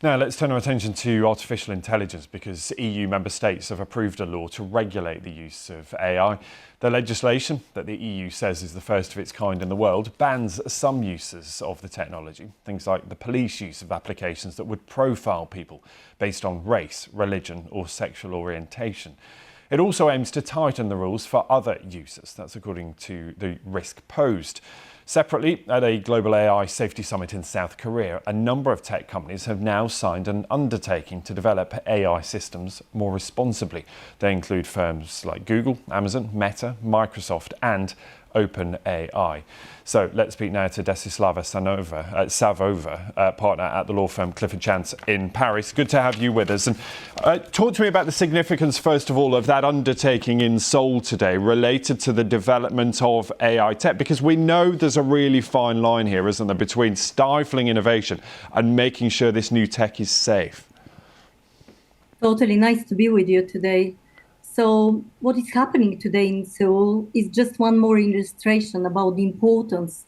Now let's turn our attention to artificial intelligence because EU member states have approved a law to regulate the use of AI. The legislation that the EU says is the first of its kind in the world bans some uses of the technology, things like the police use of applications that would profile people based on race, religion or sexual orientation. It also aims to tighten the rules for other users. That's according to the risk posed. Separately, at a global AI safety summit in South Korea, a number of tech companies have now signed an undertaking to develop AI systems more responsibly. They include firms like Google, Amazon, Meta, Microsoft and OpenAI. So let's speak now to Dessislava Savova, partner at the law firm Clifford in Paris. Good to have you with us. And talk to me about the significance, first of all, of that undertaking in Seoul today related to the development of AI tech, because we know there's a really fine line here, isn't there, between stifling innovation and making sure this new tech is safe. Totally nice to be with you today. So what is happening today in Seoul is just one more illustration about the importance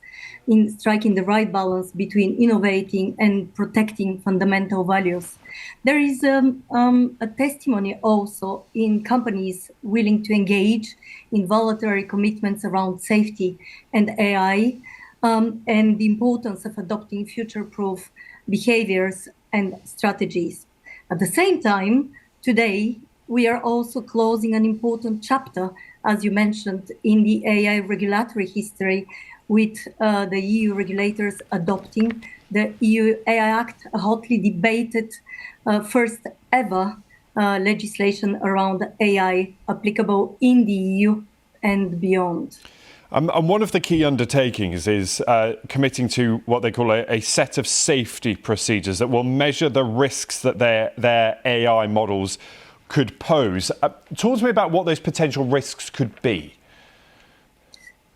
in striking the right balance between innovating and protecting fundamental values. There is a testimony also in companies willing to engage in voluntary commitments around safety and AI, and the importance of adopting future-proof behaviors and strategies. At the same time, today, we are also closing an important chapter, as you mentioned, in the AI regulatory history, with the EU regulators adopting the EU AI Act, a hotly debated first ever legislation around AI applicable in the EU and beyond. And one of the key undertakings is committing to what they call a set of safety procedures that will measure the risks that their AI models could pose. Talk to me about what those potential risks could be.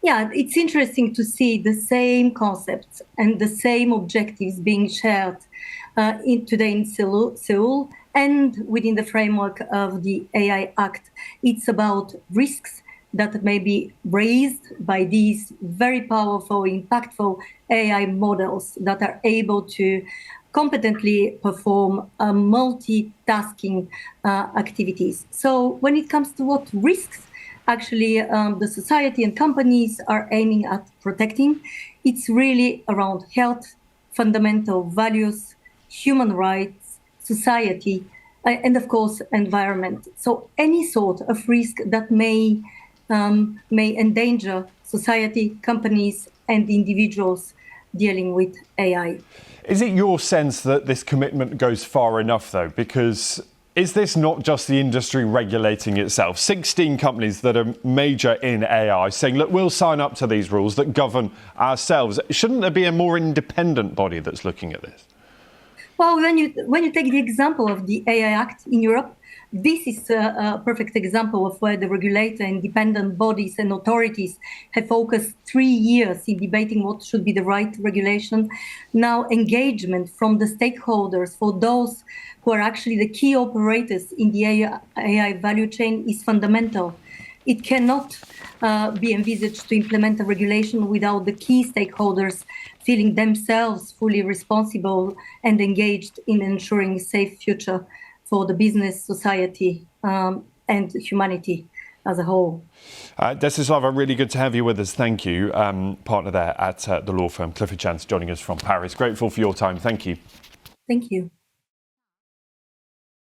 Yeah, it's interesting to see the same concepts and the same objectives being shared today in Seoul and within the framework of the AI Act. It's about risks that may be raised by these very powerful, impactful AI models that are able to competently perform multitasking activities. So when it comes to what risks actually the society and companies are aiming at protecting, it's really around health, fundamental values, human rights, society, and of course, environment. So any sort of risk that may endanger society, companies, and individuals dealing with AI. Is it your sense that this commitment goes far enough, though? Because is this not just the industry regulating itself? 16 companies that are major in AI saying, look, we'll sign up to these rules that govern ourselves. Shouldn't there be a more independent body that's looking at this? Well, when you take the example of the AI Act in Europe, this is a perfect example of where the regulator, independent bodies and authorities have focused 3 years in debating what should be the right regulation. Now, engagement from the stakeholders, for those who are actually the key operators in the AI value chain, is fundamental. It cannot be envisaged to implement a regulation without the key stakeholders feeling themselves fully responsible and engaged in ensuring a safe future for the business, society, and humanity as a whole. Dessislava, really good to have you with us. Thank you. Partner there at the law firm Clifford joining us from Paris. Grateful for your time. Thank you. Thank you.